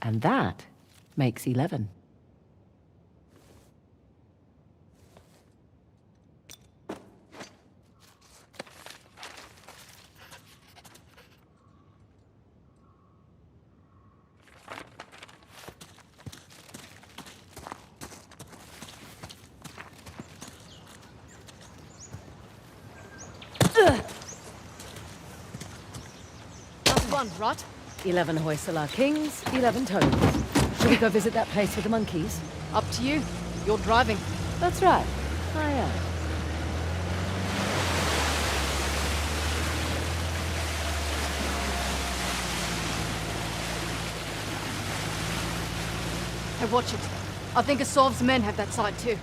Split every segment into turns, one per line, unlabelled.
And that makes 11.
That's one, right?
11 Hoysala kings, 11 toads. Should we go visit that place with the monkeys?
Up to you. You're driving.
That's right. I am.
Hey, watch it. I think Asav's men have that side too.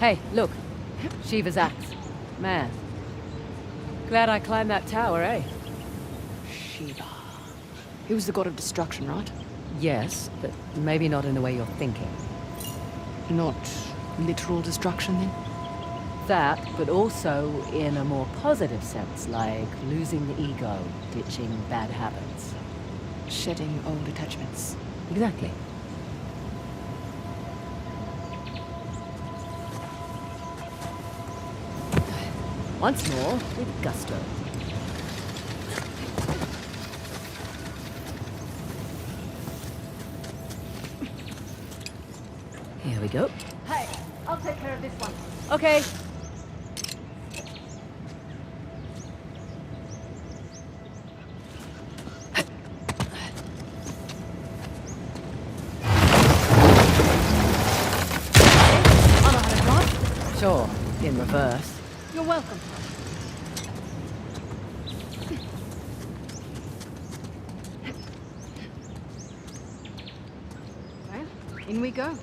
Hey, look. Shiva's axe. Man. Glad I climbed that tower, eh?
Shiva. He was the god of destruction, right?
Yes, but maybe not in the way you're thinking.
Not literal destruction, then?
That, but also in a more positive sense, like losing the ego, ditching bad habits.
Shedding old attachments.
Exactly. Once more, with gusto. Here we go.
Hey, I'll take care of this one.
Okay.
I know how to drive.
Sure, in reverse.
You're welcome. Well, in we go.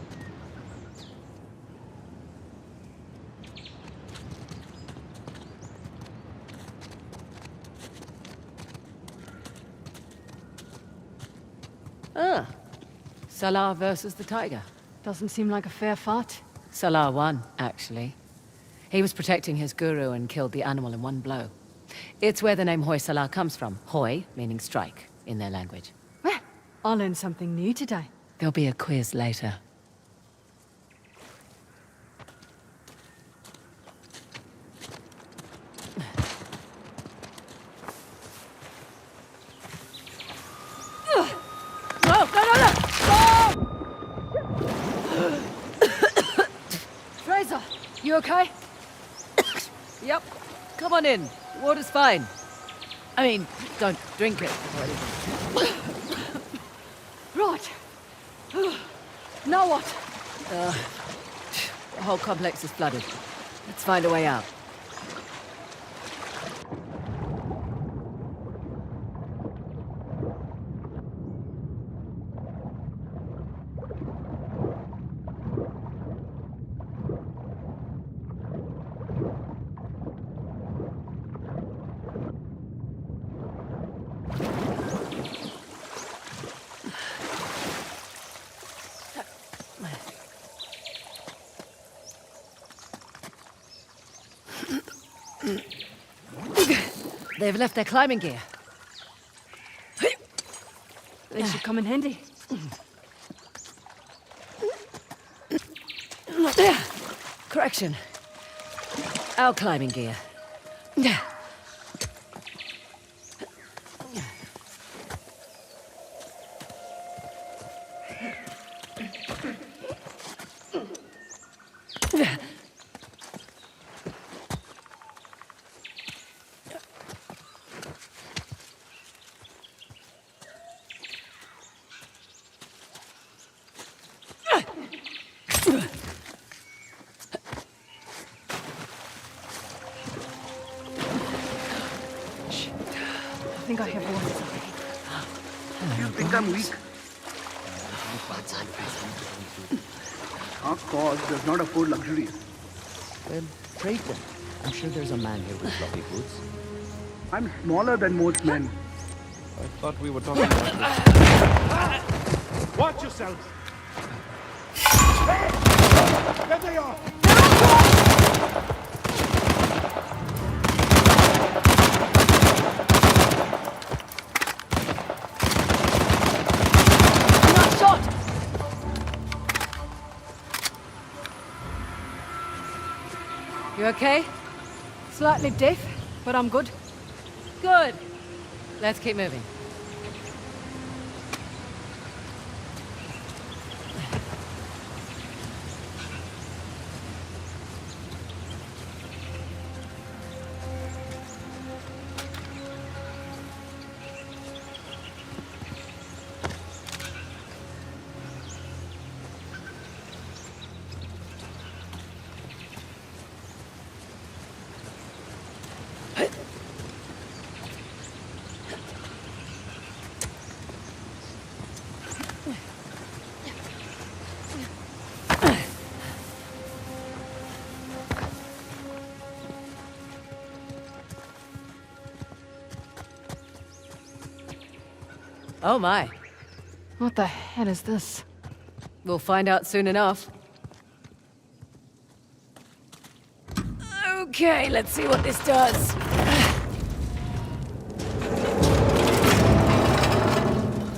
Ah. Salah versus the tiger.
Doesn't seem like a fair fight.
Salah won, actually. He was protecting his guru and killed the animal in one blow. It's where the name Hoysala comes from. Hoy, meaning strike, in their language.
Well, I learned something new today.
There'll be a quiz later.
You okay?
Yep. Come on in. The water's fine. I mean, don't drink it or anything.
Right. Now what?
The whole complex is flooded. Let's find a way out. They've left their climbing gear.
They should come in handy.
Correction. Our climbing gear.
I think I have one.
You think I'm weak? Our cause does not afford luxuries.
Then trade them. I'm sure there's a man here with fluffy boots.
I'm smaller than most men.
I thought we were talking about this.
Watch yourselves! There they are!
Not shot!
You okay?
Slightly deaf, but I'm good.
Good. Let's keep moving. Oh my.
What the hell is this?
We'll find out soon enough. Okay, let's see what this does.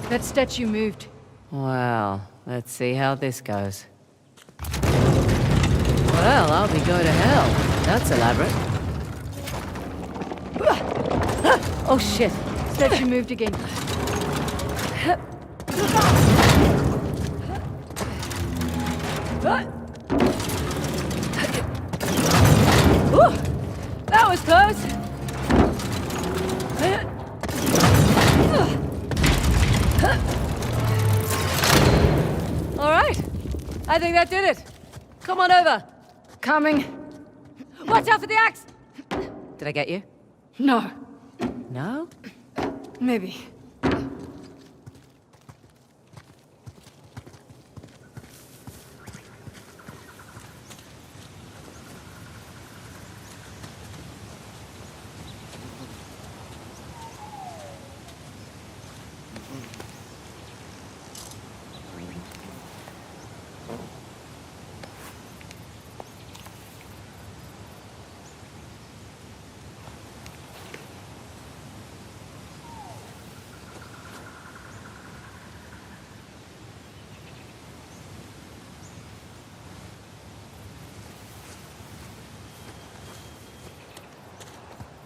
That statue moved.
Well, let's see how this goes. Well, I'll be going to hell. That's elaborate. Oh shit.
Statue moved again.
Ooh, that was close. All right. I think that did it. Come on over.
Coming.
Watch out for the axe. Did I get you?
No.
No?
Maybe.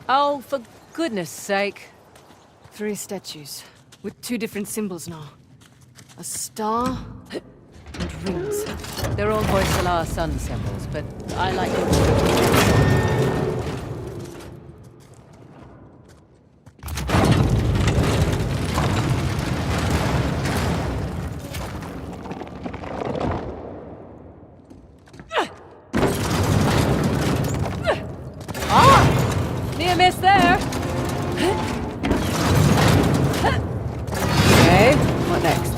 Oh, for goodness sake.
3 statues with 2 different symbols now. A star and rings.
They're all Hoysala sun symbols, but I like them. Near miss there. Okay, what next?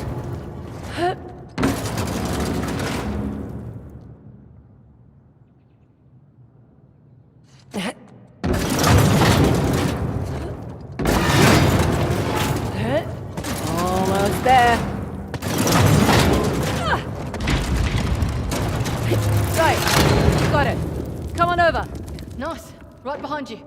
Almost there. Right, got it. Come on over.
Nice. Right behind you.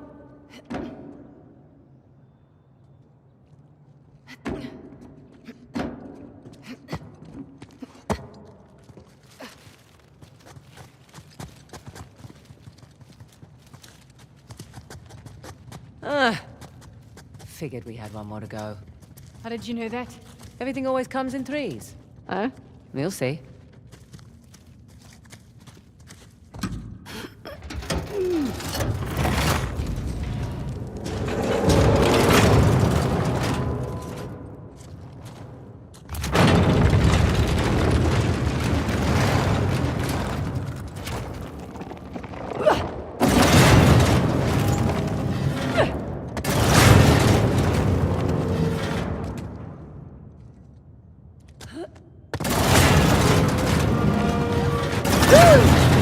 Figured we had one more to go.
How did you know that?
Everything always comes in threes.
Oh?
We'll see.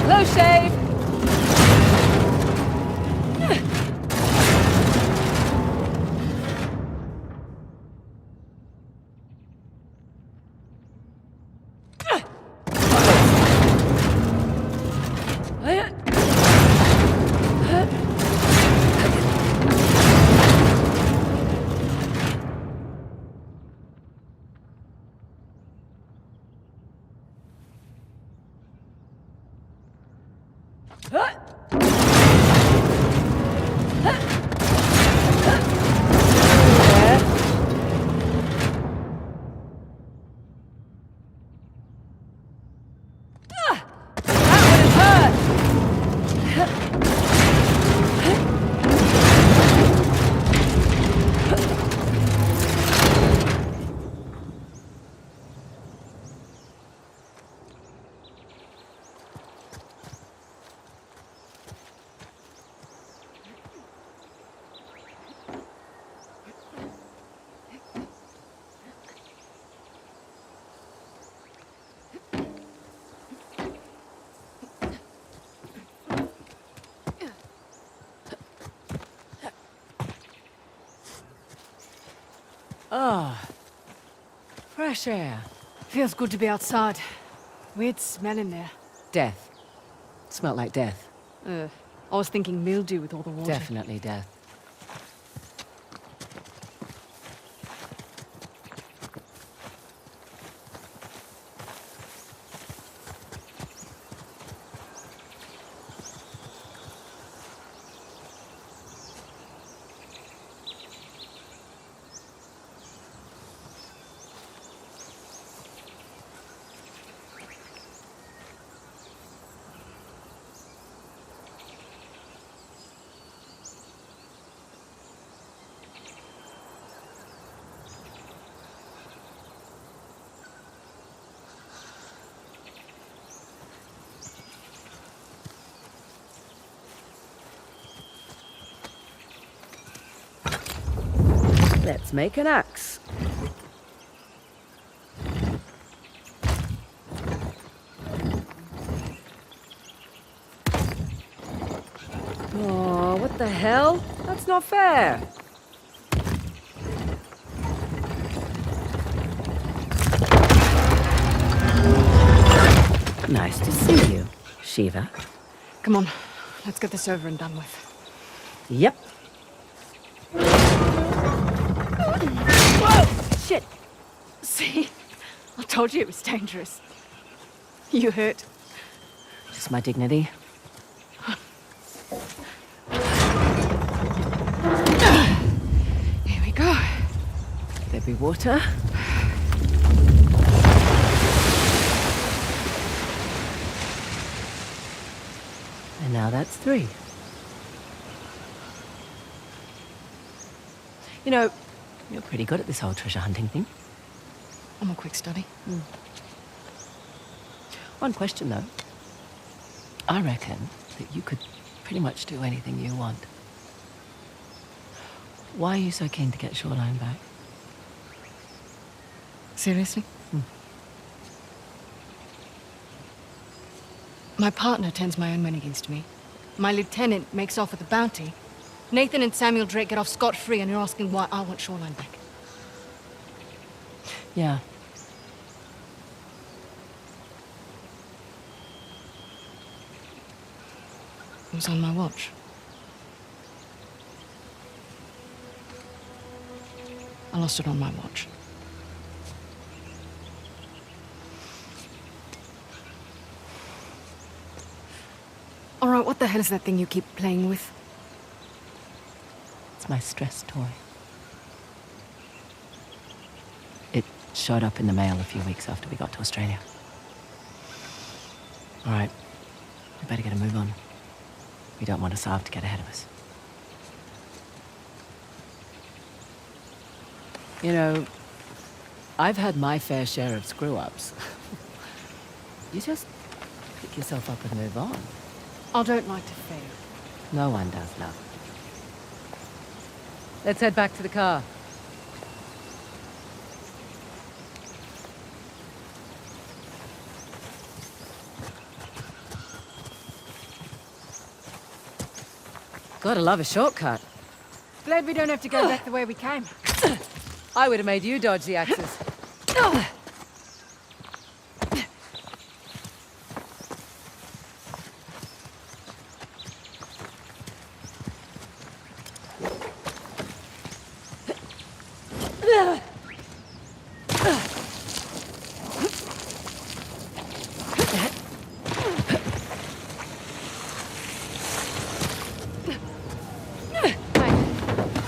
Close shave! Ah, fresh air.
Feels good to be outside. Weird smell in there.
Death. Smelled like death.
I was thinking mildew with all the water.
Definitely death. Let's make an axe. Oh, what the hell? That's not fair. Nice to see you, Shiva.
Come on, let's get this over and done with.
Yep.
Whoa! Shit! See? I told you it was dangerous. You hurt.
Just my dignity.
Here we go.
There be water. And now that's 3. You know, you're pretty good at this whole treasure hunting thing.
I'm a quick study.
One question, though. I reckon that you could pretty much do anything you want. Why are you so keen to get Shoreline back?
Seriously? My partner turns my own men against me. My lieutenant makes off with a bounty. Nathan and Samuel Drake get off scot-free, and you're asking why I want Shoreline back.
Yeah.
It was on my watch. I lost it on my watch. All right, what the hell is that thing you keep playing with?
It's my stress toy. It showed up in the mail a few weeks after we got to Australia. All right, we better get a move on. We don't want Asav to get ahead of us. You know, I've had my fair share of screw-ups. You just pick yourself up and move on.
I don't like to fail.
No one does, love. Let's head back to the car. Gotta love a shortcut.
Glad we don't have to go back the way we came.
I would have made you dodge the axes.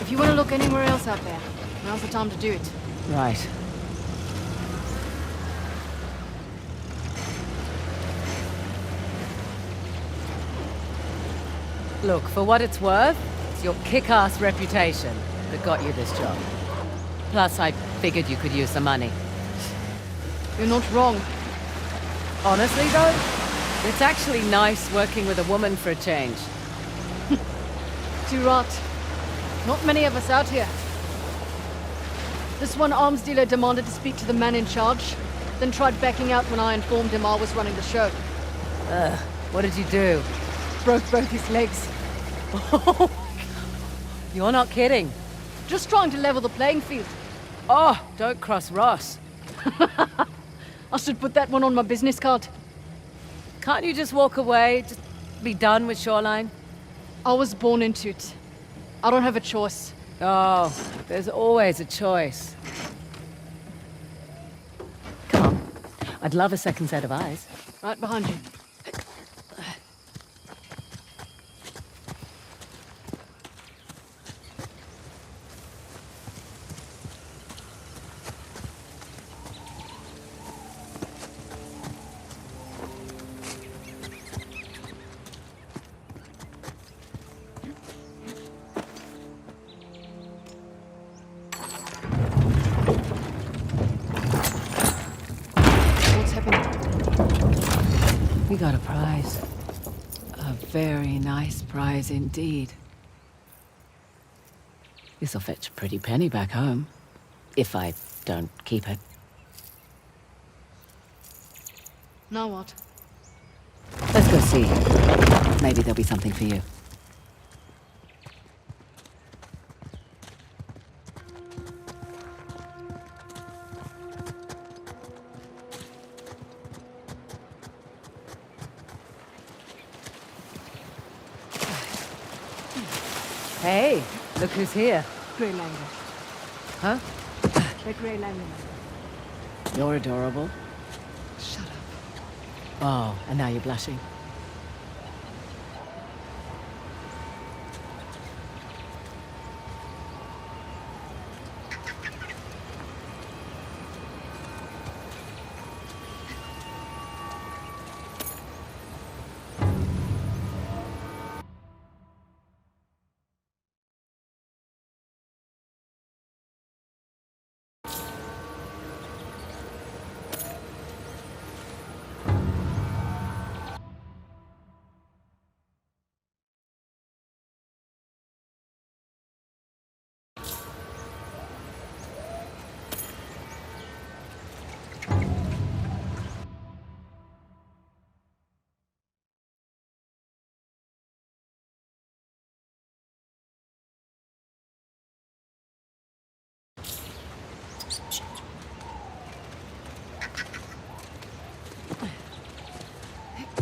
If you want to look anywhere else out there, now's the time to do it.
Right. Look, for what it's worth, it's your kick-ass reputation that got you this job. Plus, I figured you could use some money.
You're not wrong.
Honestly, though, it's actually nice working with a woman for a change.
Too right. Not many of us out here. This one arms dealer demanded to speak to the man in charge, then tried backing out when I informed him I was running the show.
What did you do?
Broke both his legs.
You're not kidding.
Just trying to level the playing field.
Oh, don't cross Ross.
I should put that one on my business card.
Can't you just walk away? Just be done with Shoreline?
I was born into it. I don't have a choice.
Oh, there's always a choice. Come on. I'd love a second set of eyes.
Right behind you. What's happening?
We got a prize. A very nice prize indeed. This'll fetch a pretty penny back home. If I don't keep it.
Now what?
Let's go see. Maybe there'll be something for you. Hey, look who's here.
Grey Langer.
Huh?
The Grey Langer.
You're adorable.
Shut up.
Oh, and now you're blushing.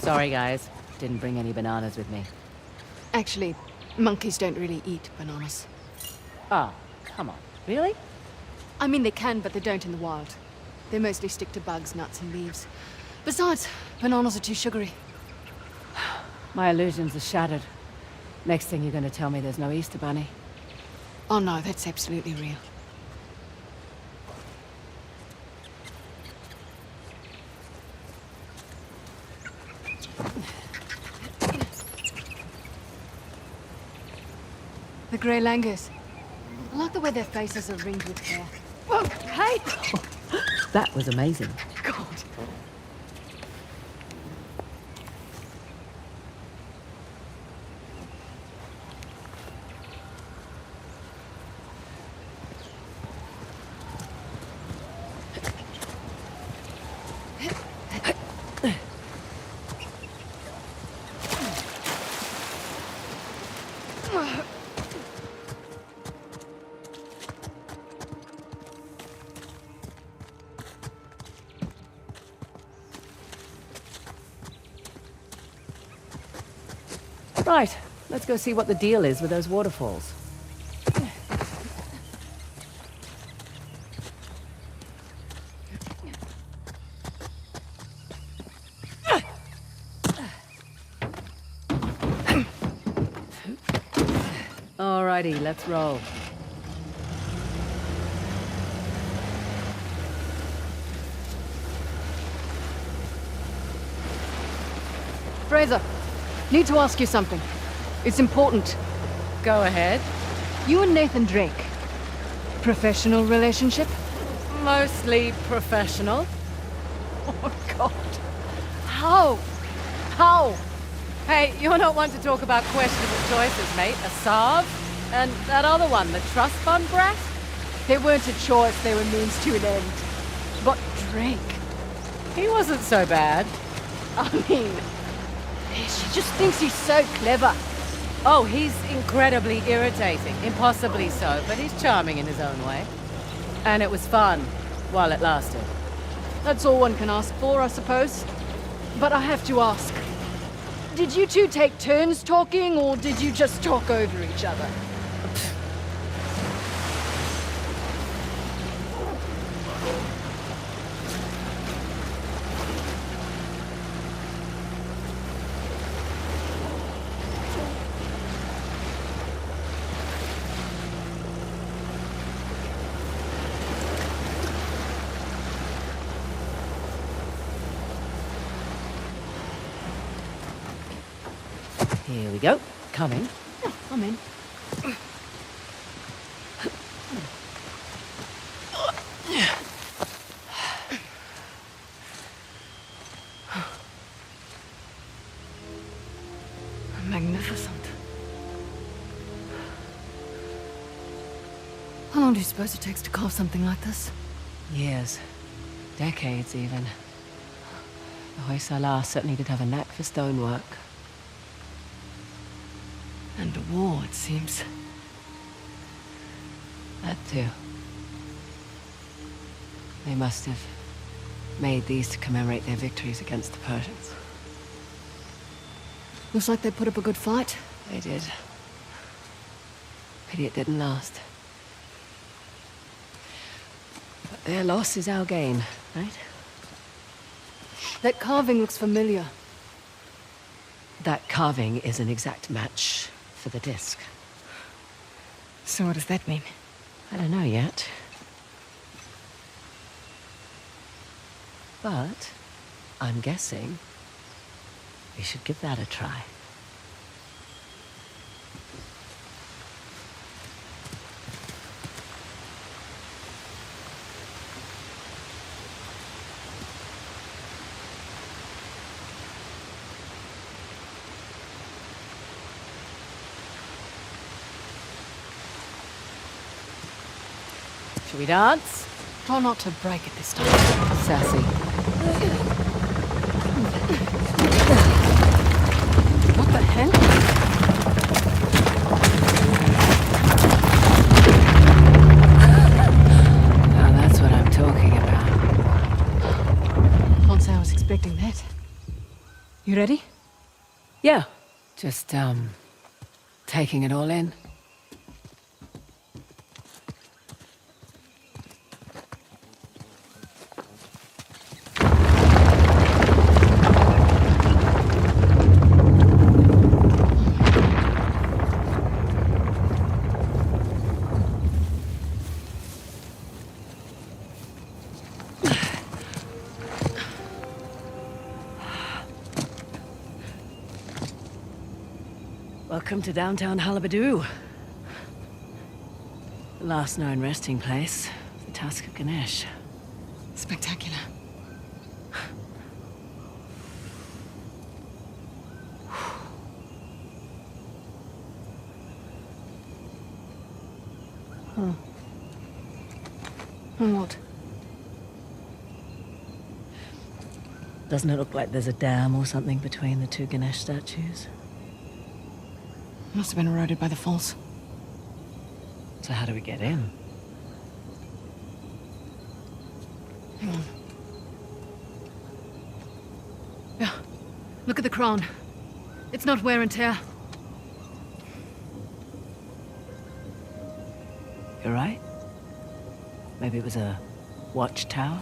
Sorry, guys. Didn't bring any bananas with me.
Actually, monkeys don't really eat bananas.
Oh, come on. Really?
I mean, they can, but they don't in the wild. They mostly stick to bugs, nuts, and leaves. Besides, bananas are too sugary.
My illusions are shattered. Next thing you're gonna tell me there's no Easter Bunny.
Oh no, that's absolutely real. The grey langurs. I like the way their faces are ringed with hair. Whoa, hey!
That was amazing.
God.
Right, let's go see what the deal is with those waterfalls. Alrighty, let's roll.
Fraser, need to ask you something. It's important.
Go ahead.
You and Nathan Drake. Professional relationship?
Mostly professional.
Oh, God. How? How?
Hey, you're not one to talk about questionable choices, mate. A Sav? And that other one, the trust fund brat?
They weren't a choice, they were means to an end. But Drake,
He wasn't so bad.
I mean, she just thinks he's so clever.
Oh, he's incredibly irritating. Impossibly so, but he's charming in his own way. And it was fun, while it lasted.
That's all one can ask for, I suppose. But I have to ask. Did you two take turns talking, or did you just talk over each other?
Here we go. Coming.
I'm in. Magnificent. How long do you suppose it takes to carve something like this?
Years. Decades, even. The Hoysala certainly did have a knack for stonework.
And a war, it seems.
That too. They must have made these to commemorate their victories against the Persians.
Looks like they put up a good fight.
They did. Pity it didn't last. But their loss is our gain, right?
That carving looks familiar.
That carving is an exact match for the disc.
So what does that mean?
I don't know yet. But I'm guessing we should give that a try. Should we dance?
Try not to break it this time.
Sassy.
What the hell?
Now that's what I'm talking about.
Can't say I was expecting that. You ready?
Yeah, just, taking it all in. Welcome to downtown Halabadu. The last known resting place, the Task of Ganesh.
Spectacular. What?
Doesn't it look like there's a dam or something between the two Ganesh statues?
Must have been eroded by the falls.
So how do we get in?
Hang on. Yeah. Look at the crown. It's not wear and tear.
You're right. Maybe it was a watchtower?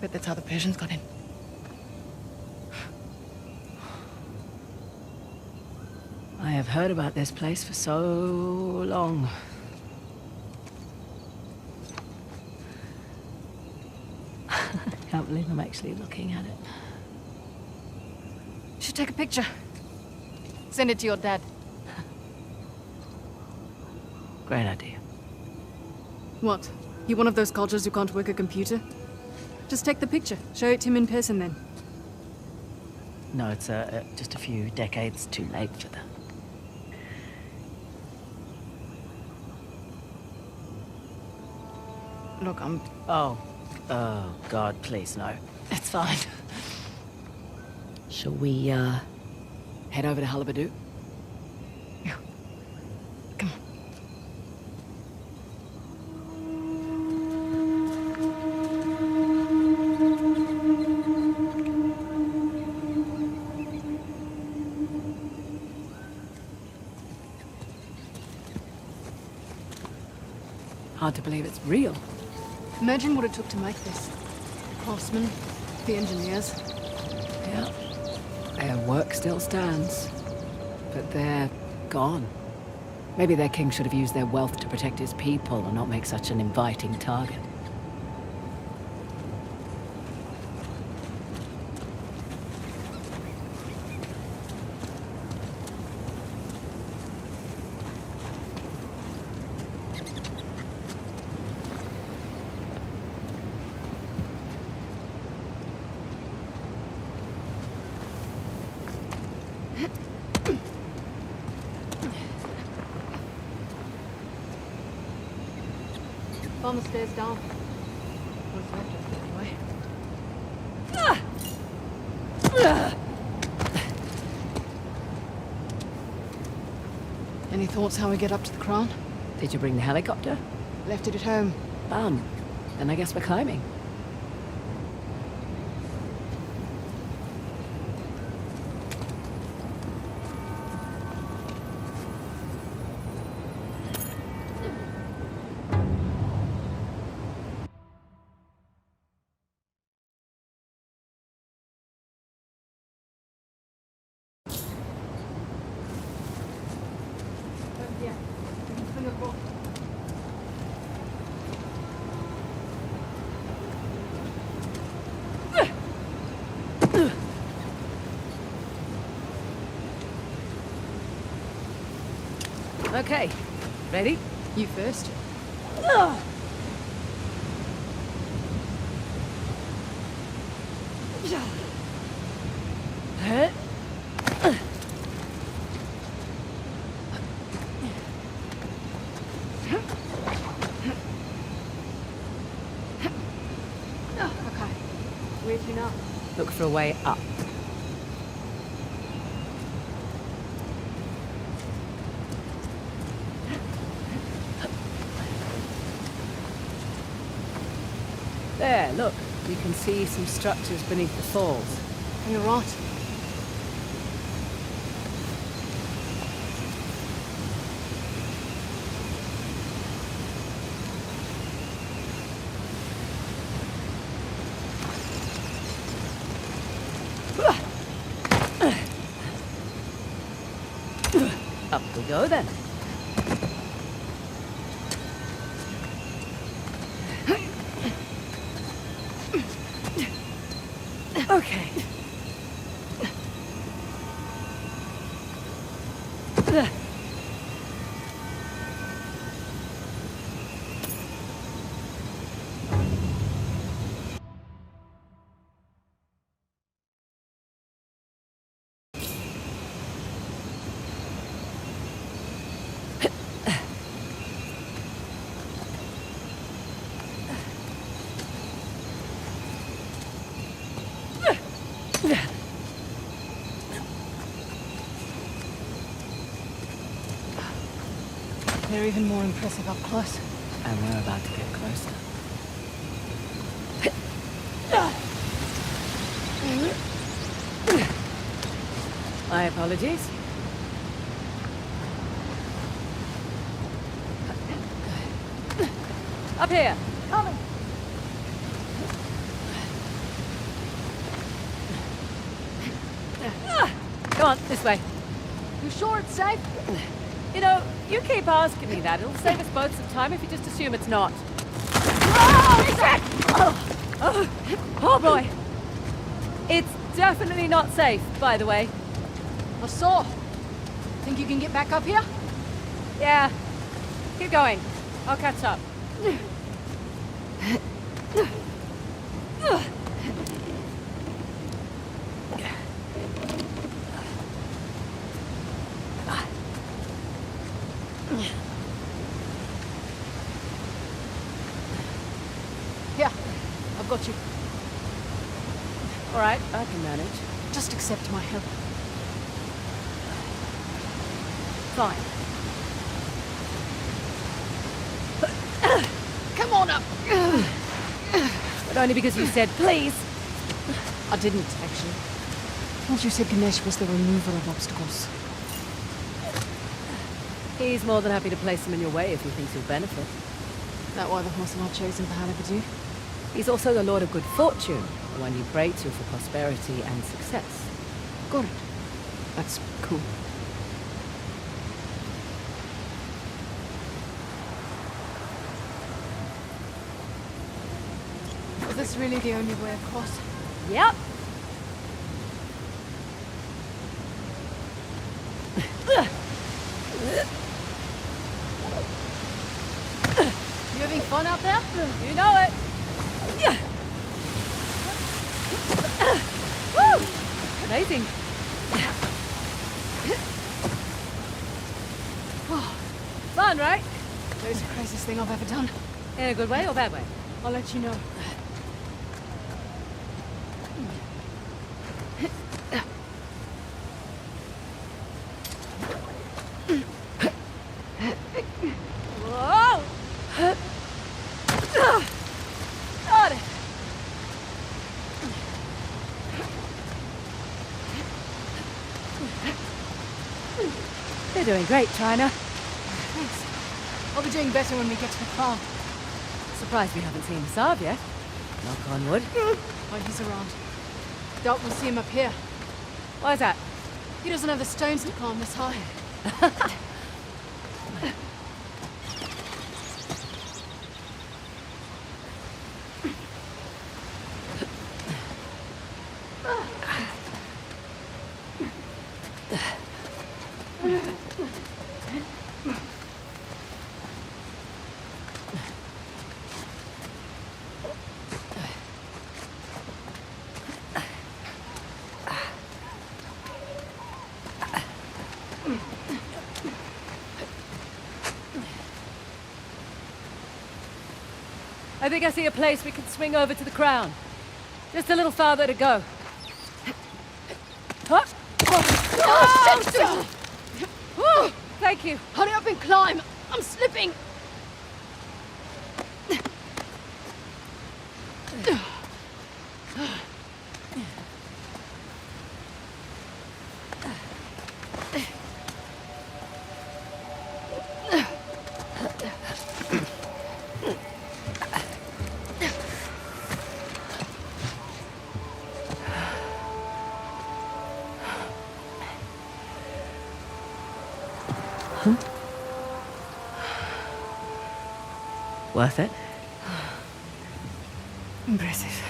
Bet that's how the Persians got in.
I have heard about this place for so long. Can't believe I'm actually looking at it.
You should take a picture. Send it to your dad.
Great idea.
What? You one of those cultures who can't work a computer? Just take the picture. Show it to him in person then.
No, it's just a few decades too late for that.
Look, I'm...
Oh, God, please, no. It's fine. Shall we, head over to Halabadu?
Yeah. Come on.
Hard to believe it's real.
Imagine what it took to make this. The craftsmen, the engineers.
Yeah. Their work still stands. But they're gone. Maybe their king should have used their wealth to protect his people and not make such an inviting target.
On the stairs down. What's left of it anyway. Any thoughts how we get up to the crown?
Did you bring the helicopter?
Left it at home.
Then I guess we're climbing.
Yeah. Swing across.
Okay. Ready?
You first. Okay. Where to now?
Look for a way up. There, look. You can see some structures beneath the falls.
On your right.
Up we go then. Okay.
They're even more impressive up close.
And we're about to get closer. My apologies. Up here.
Coming.
Come on, this way.
You sure it's safe?
You know, you keep asking me that. It'll save us both some time if you just assume it's not. Oh boy. It's definitely not safe, by the way.
I saw. Think you can get back up here?
Yeah. Keep going. I'll catch up.
Here, I've got you.
All right, I can manage.
Just accept my help.
Fine.
Come on up.
But only because you said please.
I didn't, actually. Thought you said Ganesh was the remover of obstacles.
He's more than happy to place them in your way if he thinks you'll benefit.
Is that why the horse I've chosen for Halibut?
He's also the Lord of Good Fortune, the one you pray to for prosperity and success.
Got it. That's cool. Is this really the only way across?
Yep.
You having fun out there?
You know it. Woo! Amazing. Fun, right?
That was the craziest thing I've ever done.
In a good way or bad way?
I'll let you know.
Whoa! Got it. You're doing great, China.
Thanks. I'll be doing better when we get to the farm.
Surprised we haven't seen Saab yet. Knock on wood.
Oh, he's around. Doubt we'll see him up here.
Why is that?
He doesn't have the stones to climb this high.
I think I see a place we can swing over to the crown. Just a little farther to go. Huh?
Oh, shit!
Woo! Thank you.
Hurry up and climb! I'm slipping!
Worth it?
Impressive.